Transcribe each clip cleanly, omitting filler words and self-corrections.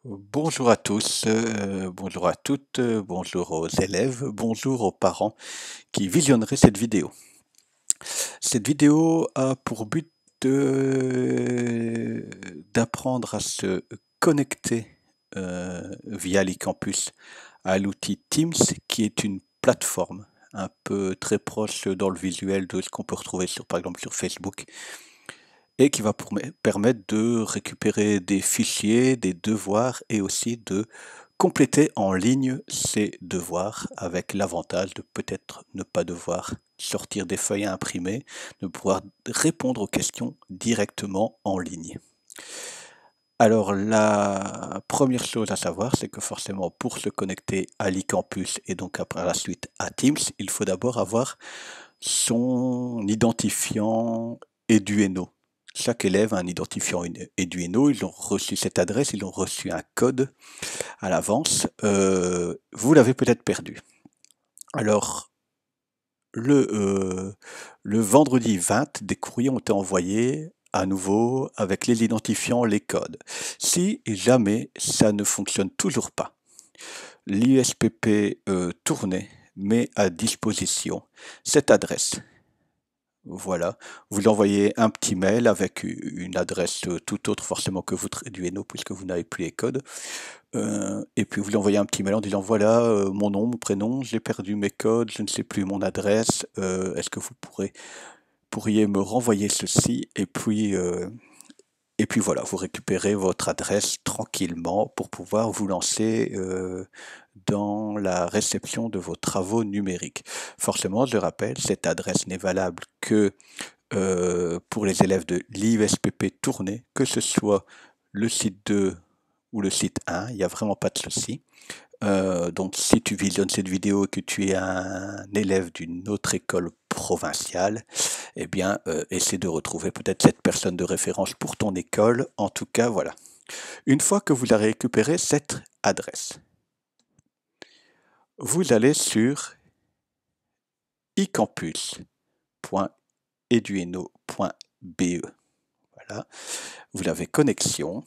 Bonjour à tous, bonjour à toutes, bonjour aux élèves, bonjour aux parents qui visionneraient cette vidéo. Cette vidéo a pour but d'apprendre à se connecter via l'eCampus à l'outil Teams, qui est une plateforme un peu très proche dans le visuel de ce qu'on peut retrouver par exemple sur Facebook, et qui va permettre de récupérer des fichiers, des devoirs et aussi de compléter en ligne ces devoirs, avec l'avantage de peut-être ne pas devoir sortir des feuilles à imprimer, de pouvoir répondre aux questions directement en ligne. Alors la première chose à savoir, c'est que forcément pour se connecter à l'eCampus et donc après la suite à Teams, il faut d'abord avoir son identifiant Eduino. Chaque élève a un identifiant Eduino, ils ont reçu cette adresse, ils ont reçu un code à l'avance. Vous l'avez peut-être perdu. Alors, le vendredi 20, des courriers ont été envoyés à nouveau avec les identifiants, les codes. Si jamais ça ne fonctionne toujours pas, l'ISPP Tournai met à disposition cette adresse. Voilà, vous envoyez un petit mail avec une adresse tout autre forcément que votre Dueno puisque vous n'avez plus les codes. Et puis vous lui envoyez un petit mail en disant voilà mon nom, mon prénom, j'ai perdu mes codes, je ne sais plus mon adresse, est-ce que vous pourriez me renvoyer ceci et puis voilà, vous récupérez votre adresse tranquillement pour pouvoir vous lancer dans la réception de vos travaux numériques. Forcément, je rappelle, cette adresse n'est valable que pour les élèves de l'ISPP Tournai, que ce soit le site 2 ou le site 1, il n'y a vraiment pas de souci. Donc si tu visionnes cette vidéo et que tu es un élève d'une autre école provinciale, eh bien essaie de retrouver peut-être cette personne de référence pour ton école. En tout cas, voilà. Une fois que vous avez récupéré cette adresse, vous allez sur icampus.edueno.be. Voilà, vous l'avez connexion.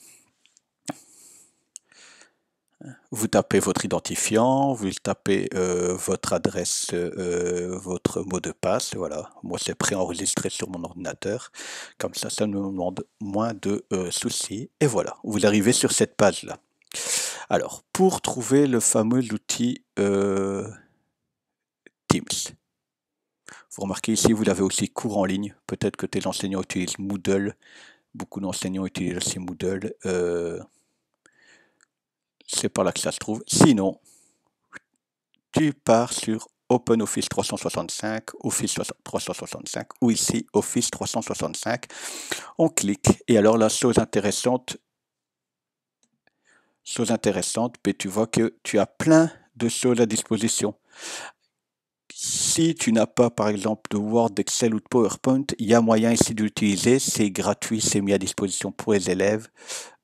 Vous tapez votre identifiant, vous tapez votre adresse, votre mot de passe, voilà. Moi, c'est préenregistré sur mon ordinateur. Comme ça me demande moins de soucis. Et voilà, vous arrivez sur cette page-là. Alors, pour trouver le fameux outil Teams, vous remarquez ici, vous l'avez aussi cours en ligne. Peut-être que tes enseignants utilisent Moodle. Beaucoup d'enseignants utilisent aussi Moodle. C'est par là que ça se trouve. Sinon, tu pars sur OpenOffice 365, Office 365 ou ici Office 365. On clique et alors la chose intéressante, ben, tu vois que tu as plein de choses à disposition. Si tu n'as pas par exemple de Word, d'Excel ou de PowerPoint, il y a moyen ici d'utiliser, c'est gratuit, c'est mis à disposition pour les élèves,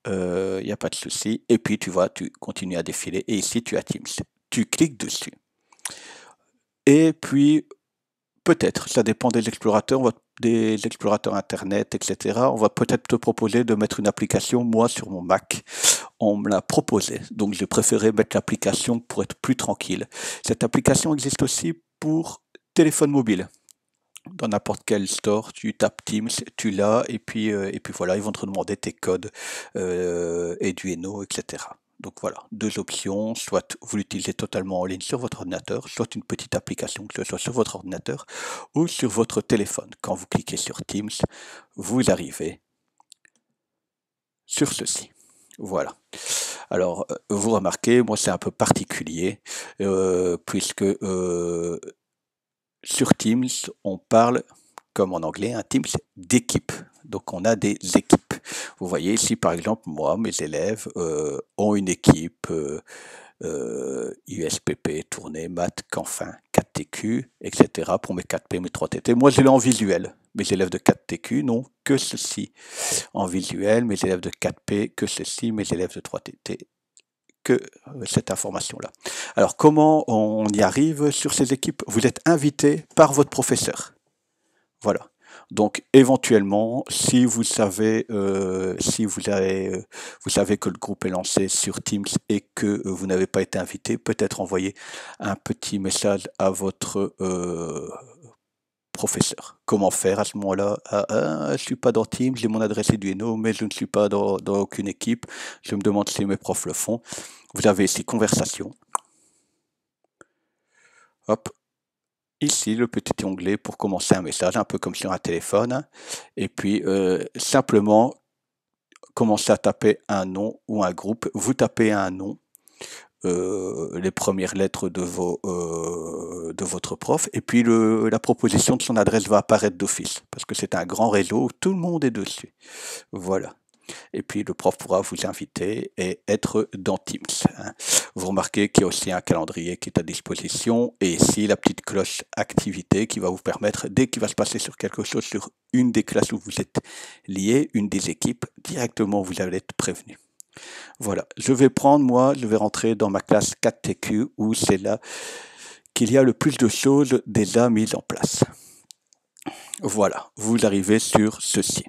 il n'y a pas de souci. Et puis tu vois, tu continues à défiler et ici tu as Teams. Tu cliques dessus. Et puis peut-être, ça dépend des explorateurs Internet, etc. On va peut-être te proposer de mettre une application. Moi, sur mon Mac, on me l'a proposé. Donc, j'ai préféré mettre l'application pour être plus tranquille. Cette application existe aussi pour téléphone mobile. Dans n'importe quel store, tu tapes Teams, tu l'as, et puis voilà, ils vont te demander tes codes, Eduino, etc. Donc voilà, deux options, soit vous l'utilisez totalement en ligne sur votre ordinateur, soit une petite application, que ce soit sur votre ordinateur ou sur votre téléphone. Quand vous cliquez sur Teams, vous arrivez sur ceci. Voilà. Alors, vous remarquez, moi c'est un peu particulier, puisque sur Teams, on parle, comme en anglais, un Teams d'équipe. Donc on a des équipes. Vous voyez ici par exemple, moi, mes élèves ont une équipe USPP, Tournai, Maths, Canfin, 4TQ, etc. pour mes 4P, mes 3TT. Moi, je l'ai en visuel. Mes élèves de 4TQ n'ont que ceci en visuel. Mes élèves de 4P, que ceci. Mes élèves de 3TT, que cette information-là. Alors, comment on y arrive sur ces équipes? Vous êtes invité par votre professeur. Voilà. Donc éventuellement, si vous savez, vous savez que le groupe est lancé sur Teams et que vous n'avez pas été invité, peut-être envoyer un petit message à votre professeur. Comment faire à ce moment-là? Je suis pas dans Teams, j'ai mon adresse Arduino, mais je ne suis pas dans aucune équipe. Je me demande si mes profs le font. Vous avez ici conversation. Hop, ici le petit onglet pour commencer un message, un peu comme sur un téléphone. Et puis simplement commencer à taper un nom ou un groupe. Vous tapez un nom, les premières lettres de votre prof, et puis la proposition de son adresse va apparaître d'office, parce que c'est un grand réseau où tout le monde est dessus. Voilà. Et puis le prof pourra vous inviter et être dans Teams, hein. Vous remarquez qu'il y a aussi un calendrier qui est à disposition, et ici la petite cloche activité qui va vous permettre, dès qu'il va se passer sur quelque chose sur une des classes où vous êtes lié, une des équipes, directement vous allez être prévenu. Voilà, je vais rentrer dans ma classe 4TQ où c'est là qu'il y a le plus de choses déjà mises en place. Voilà, vous arrivez sur ceci.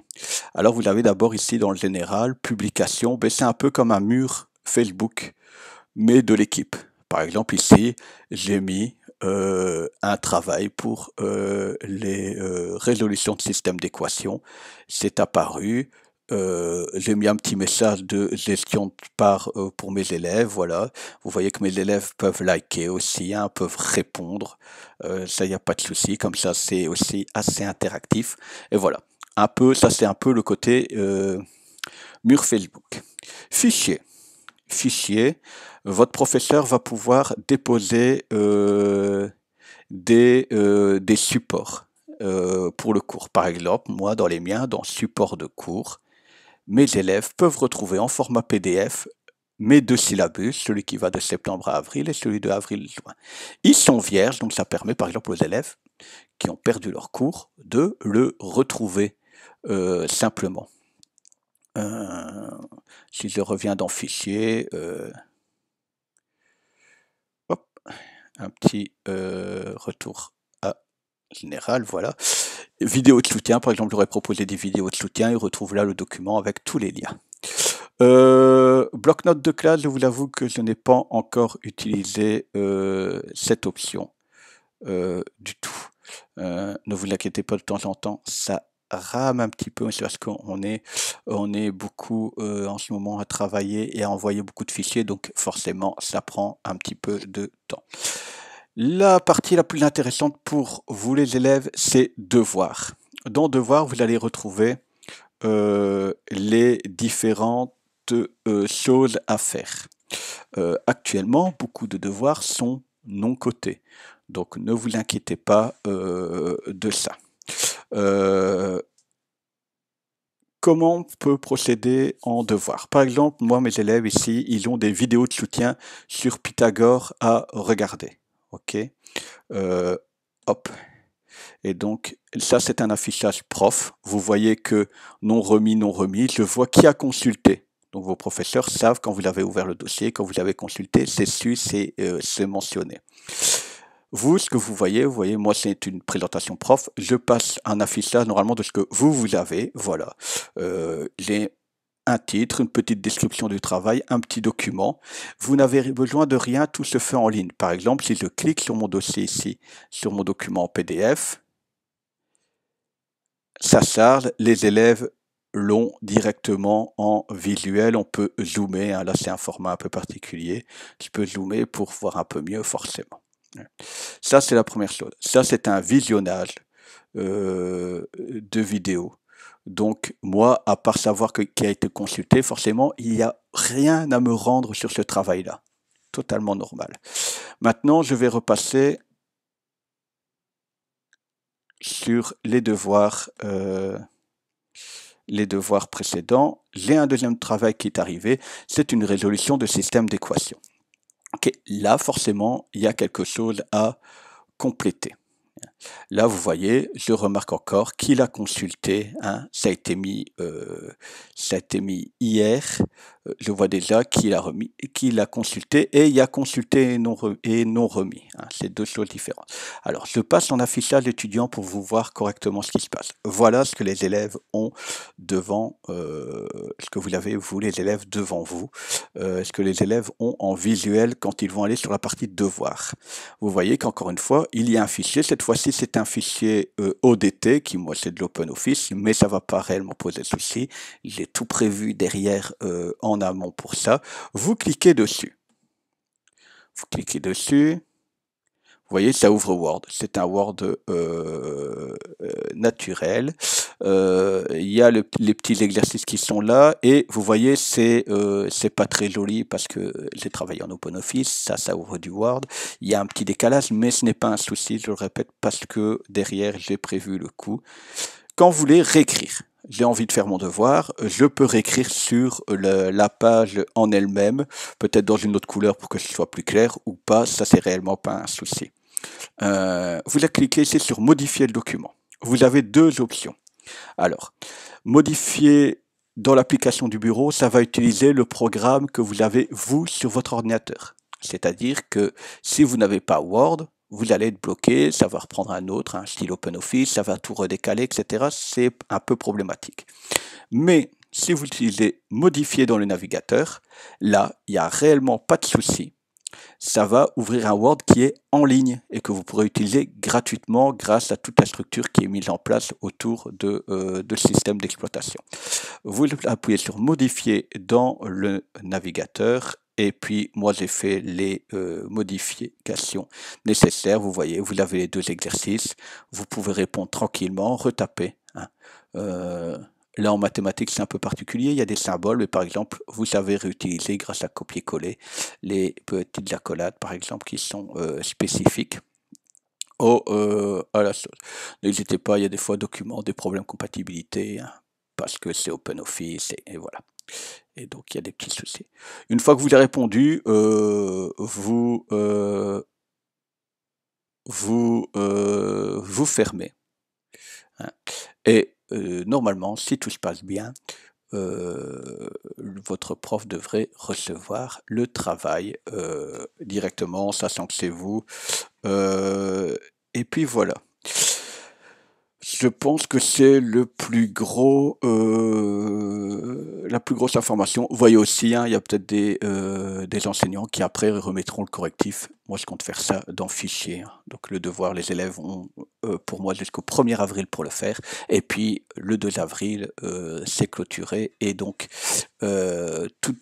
Alors vous avez d'abord ici dans le général, publication, ben c'est un peu comme un mur Facebook, mais de l'équipe. Par exemple ici, j'ai mis un travail pour les résolutions de systèmes d'équations. C'est apparu. J'ai mis un petit message de gestion de part pour mes élèves, voilà. Vous voyez que mes élèves peuvent liker aussi, hein, peuvent répondre. Ça, il n'y a pas de souci. Comme ça, c'est aussi assez interactif. Et voilà. Un peu, ça c'est un peu le côté mur Facebook. Fichier. Fichier. Votre professeur va pouvoir déposer des supports pour le cours. Par exemple, moi, dans les miens, dans support de cours, mes élèves peuvent retrouver en format PDF mes deux syllabus, celui qui va de septembre à avril et celui de avril à juin. Ils sont vierges, donc ça permet par exemple aux élèves qui ont perdu leur cours de le retrouver simplement. Si je reviens dans fichier, hop, un petit retour à général, voilà. Vidéo de soutien, par exemple, j'aurais proposé des vidéos de soutien et retrouve là le document avec tous les liens. Bloc-notes de classe, je vous avoue que je n'ai pas encore utilisé cette option du tout. Ne vous inquiétez pas, de temps en temps, ça rame un petit peu, c'est parce qu'on est beaucoup en ce moment à travailler et à envoyer beaucoup de fichiers, donc forcément ça prend un petit peu de temps. La partie la plus intéressante pour vous les élèves, c'est devoirs. Dans devoirs, vous allez retrouver les différentes choses à faire. Actuellement, beaucoup de devoirs sont non cotés, donc ne vous inquiétez pas de ça. Comment on peut procéder en devoir? Par exemple, moi, mes élèves ici, ils ont des vidéos de soutien sur Pythagore à regarder. Ok, hop. Et donc, ça, c'est un affichage prof. Vous voyez que non remis, non remis. Je vois qui a consulté. Donc, vos professeurs savent quand vous avez ouvert le dossier, quand vous avez consulté, c'est su, c'est mentionné. Vous, ce que vous voyez, moi, c'est une présentation prof. Je passe un affichage normalement de ce que vous avez. Voilà. J'ai un titre, une petite description du travail, un petit document. Vous n'avez besoin de rien, tout se fait en ligne. Par exemple, si je clique sur mon dossier ici, sur mon document en PDF, ça charge, les élèves l'ont directement en visuel. On peut zoomer, hein, là c'est un format un peu particulier. Je peux zoomer pour voir un peu mieux forcément. Ça c'est la première chose. Ça c'est un visionnage de vidéo. Donc moi, à part savoir qui a été consulté, forcément, il n'y a rien à me rendre sur ce travail-là. Totalement normal. Maintenant, je vais repasser sur les devoirs précédents. J'ai un deuxième travail qui est arrivé, c'est une résolution de système d'équations. Okay. Là, forcément, il y a quelque chose à compléter. Là, vous voyez, je remarque encore qu'il a consulté, hein, ça a été mis hier, je vois déjà qu'il a remis, qu'il a consulté, et il y a consulté et non remis, hein, c'est deux choses différentes. Alors, je passe en affichage étudiant pour vous voir correctement ce qui se passe. Voilà ce que les élèves ont devant, ce que vous avez, vous les élèves, devant vous, ce que les élèves ont en visuel quand ils vont aller sur la partie devoir. Vous voyez qu'encore une fois, il y a un fichier, cette fois-ci c'est un fichier ODT, qui moi c'est de l'OpenOffice, mais ça va pas réellement poser de souci. J'ai tout prévu derrière en amont pour ça. Vous cliquez dessus. Vous cliquez dessus. Vous voyez, ça ouvre Word. C'est un Word naturel. Il y a les petits exercices qui sont là, et vous voyez, c'est pas très joli parce que j'ai travaillé en OpenOffice. Ça ouvre du Word. Il y a un petit décalage, mais ce n'est pas un souci, je le répète, parce que derrière, j'ai prévu le coup. Quand vous voulez réécrire, j'ai envie de faire mon devoir, je peux réécrire sur la page en elle-même, peut-être dans une autre couleur pour que ce soit plus clair ou pas, ça c'est réellement pas un souci. Vous cliquez ici sur modifier le document. Vous avez deux options. Alors, modifier dans l'application du bureau, ça va utiliser le programme que vous avez vous sur votre ordinateur. C'est-à-dire que si vous n'avez pas Word, vous allez être bloqué, ça va reprendre un autre, un style OpenOffice, ça va tout redécaler, etc. C'est un peu problématique. Mais si vous utilisez modifier dans le navigateur, là, il n'y a réellement pas de souci. Ça va ouvrir un Word qui est en ligne et que vous pourrez utiliser gratuitement grâce à toute la structure qui est mise en place autour de ce système d'exploitation. Vous appuyez sur modifier dans le navigateur, et puis moi j'ai fait les modifications nécessaires. Vous voyez, vous avez les deux exercices, vous pouvez répondre tranquillement, retaper, hein. Là, en mathématiques, c'est un peu particulier, il y a des symboles, mais par exemple, vous savez réutiliser, grâce à copier-coller, les petites accolades, par exemple, qui sont spécifiques à la chose. N'hésitez pas, il y a des fois documents, des problèmes de compatibilité, hein, parce que c'est OpenOffice, et voilà. Et donc, il y a des petits soucis. Une fois que vous avez répondu, vous fermez, hein. Et normalement, si tout se passe bien, votre prof devrait recevoir le travail directement, sachant que c'est vous. Et puis voilà. Je pense que c'est la plus grosse information. Vous voyez aussi, hein, il y a peut-être des enseignants qui après remettront le correctif. Moi, je compte faire ça dans Fichier, hein. Donc le devoir, les élèves ont pour moi jusqu'au 1er avril pour le faire. Et puis le 2 avril, c'est clôturé. Et donc tous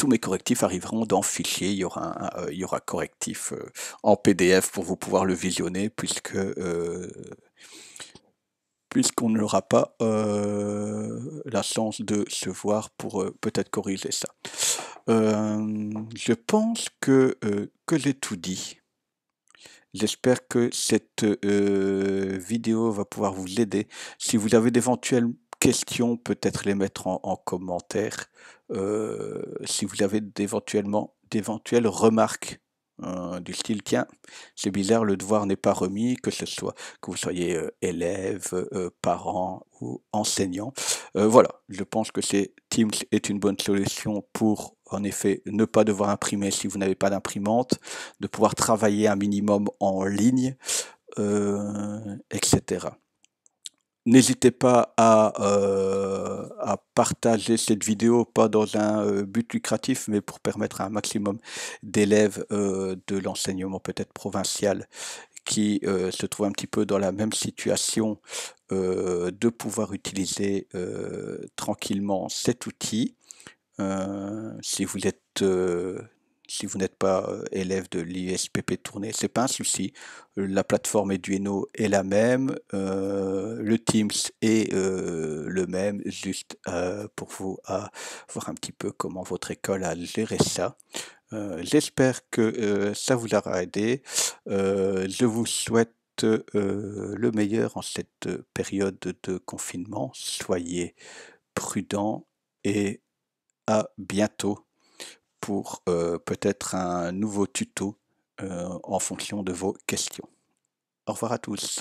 mes correctifs arriveront dans Fichier. Il y aura correctif en PDF pour vous pouvoir le visionner, puisqu'on n'aura pas la chance de se voir pour peut-être corriger ça. Je pense que j'ai tout dit. J'espère que cette vidéo va pouvoir vous aider. Si vous avez d'éventuelles questions, peut-être les mettre en commentaire. Si vous avez d'éventuelles remarques du style, tiens, c'est bizarre, le devoir n'est pas remis, que vous soyez élève, parent ou enseignant. Voilà, je pense que Teams est une bonne solution pour, en effet, ne pas devoir imprimer si vous n'avez pas d'imprimante, de pouvoir travailler un minimum en ligne, etc. N'hésitez pas à partager cette vidéo, pas dans un but lucratif, mais pour permettre à un maximum d'élèves de l'enseignement peut-être provincial qui se trouvent un petit peu dans la même situation, de pouvoir utiliser tranquillement cet outil. Si vous n'êtes pas élève de l'ISPP Tournai, c'est pas un souci. La plateforme Eduino est la même, le Teams est le même, juste pour vous à voir un petit peu comment votre école a géré ça. J'espère que ça vous aura aidé. Je vous souhaite le meilleur en cette période de confinement. Soyez prudents et à bientôt pour peut-être un nouveau tuto en fonction de vos questions. Au revoir à tous.